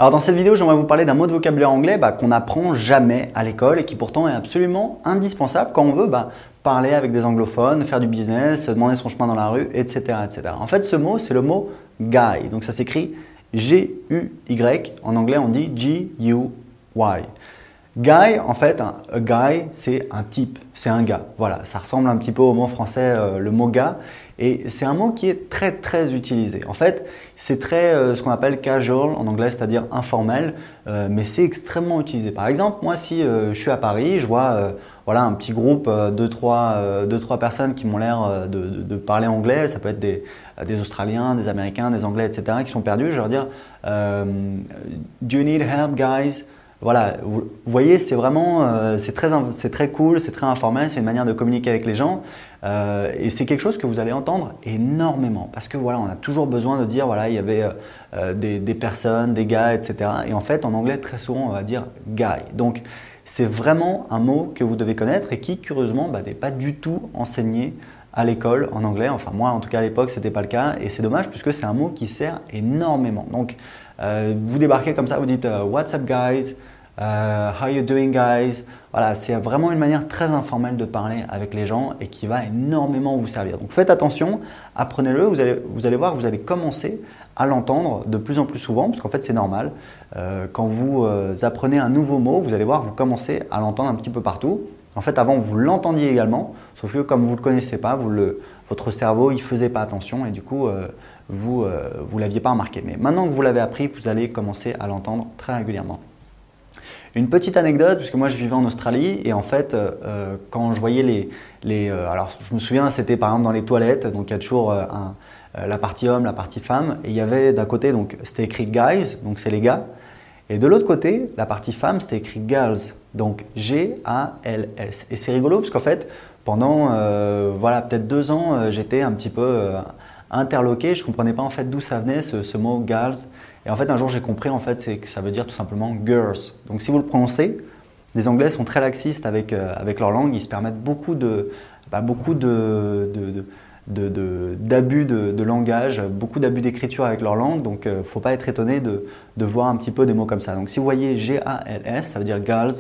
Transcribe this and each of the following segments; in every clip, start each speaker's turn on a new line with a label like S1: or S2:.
S1: Alors dans cette vidéo, j'aimerais vous parler d'un mot de vocabulaire anglais qu'on n'apprend jamais à l'école et qui pourtant est absolument indispensable quand on veut parler avec des anglophones, faire du business, demander son chemin dans la rue, etc. etc. En fait, ce mot, c'est le mot guy. Donc ça s'écrit G-U-Y. En anglais, on dit G-U-Y. Guy, en fait, a guy, c'est un type, c'est un gars. Voilà, ça ressemble un petit peu au mot français, le mot gars. Et c'est un mot qui est très très utilisé. En fait, c'est très ce qu'on appelle casual en anglais, c'est-à-dire informel, mais c'est extrêmement utilisé. Par exemple, moi, si je suis à Paris, je vois voilà, un petit groupe, deux, trois personnes qui m'ont l'air de parler anglais. Ça peut être des Australiens, des Américains, des Anglais, etc., qui sont perdus. Je vais leur dire Do you need help, guys? Voilà, vous voyez, c'est vraiment, c'est très cool, c'est très informel, c'est une manière de communiquer avec les gens et c'est quelque chose que vous allez entendre énormément parce que voilà, on a toujours besoin de dire voilà, il y avait des personnes, des gars, etc. Et en fait, en anglais, très souvent, on va dire guy. Donc, c'est vraiment un mot que vous devez connaître et qui, curieusement, n'est pas du tout enseigné à l'école en anglais. Enfin, moi, en tout cas, à l'époque, ce n'était pas le cas et c'est dommage puisque c'est un mot qui sert énormément. Donc, vous débarquez comme ça, vous dites What's up guys? How you doing guys? Voilà, c'est vraiment une manière très informelle de parler avec les gens et qui va énormément vous servir. Donc faites attention, apprenez-le, vous allez voir que vous allez commencer à l'entendre de plus en plus souvent parce qu'en fait c'est normal. Quand vous apprenez un nouveau mot, vous allez voir que vous commencez à l'entendre un petit peu partout. En fait avant vous l'entendiez également, sauf que comme vous ne le connaissez pas, votre cerveau il faisait pas attention et du coup vous ne l'aviez pas remarqué. Mais maintenant que vous l'avez appris, vous allez commencer à l'entendre très régulièrement. Une petite anecdote, puisque moi je vivais en Australie et en fait quand je voyais alors je me souviens c'était par exemple dans les toilettes, donc il y a toujours la partie homme, la partie femme et il y avait d'un côté donc c'était écrit guys, donc c'est les gars et de l'autre côté la partie femme c'était écrit girls, donc G-A-L-S et c'est rigolo parce qu'en fait pendant voilà peut-être 2 ans j'étais un petit peu interloqué, je ne comprenais pas en fait d'où ça venait ce mot girls. Et en fait, un jour, j'ai compris en fait, c'est que ça veut dire tout simplement girls. Donc, si vous le prononcez, les Anglais sont très laxistes avec leur langue. Ils se permettent beaucoup d'abus de langage, beaucoup d'abus d'écriture avec leur langue. Donc, il ne faut pas être étonné de voir un petit peu des mots comme ça. Donc, si vous voyez G-A-L-S, ça veut dire girls.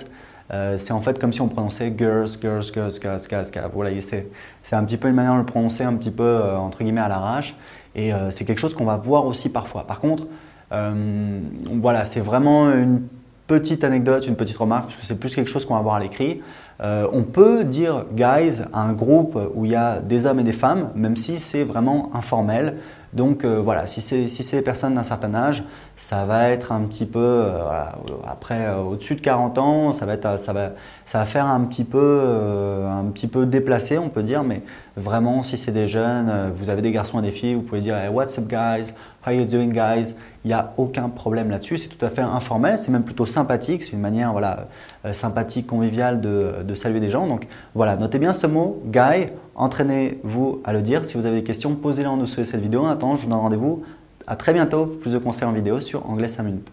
S1: C'est en fait comme si on prononçait girls, girls, girls, girls, girls, girls. Voilà, c'est un petit peu une manière de le prononcer un petit peu entre guillemets à l'arrache. Et c'est quelque chose qu'on va voir aussi parfois. Par contre, voilà, c'est vraiment une petite anecdote, une petite remarque, parce que c'est plus quelque chose qu'on va voir à l'écrit. On peut dire guys à un groupe où il y a des hommes et des femmes, même si c'est vraiment informel. Donc voilà, si c'est des personnes d'un certain âge, ça va être un petit peu, voilà, après au-dessus de 40 ans, ça va faire un petit peu déplacé, on peut dire, mais vraiment si c'est des jeunes, vous avez des garçons et des filles, vous pouvez dire hey, what's up guys, how you doing guys, il n'y a aucun problème là-dessus, c'est tout à fait informel, c'est même plutôt sympathique, c'est une manière voilà, sympathique, conviviale de saluer des gens. Donc voilà, notez bien ce mot, guy, entraînez-vous à le dire. Si vous avez des questions, posez-les en dessous de cette vidéo. En attendant, je vous donne rendez-vous à très bientôt pour plus de conseils en vidéo sur Anglais 5 minutes.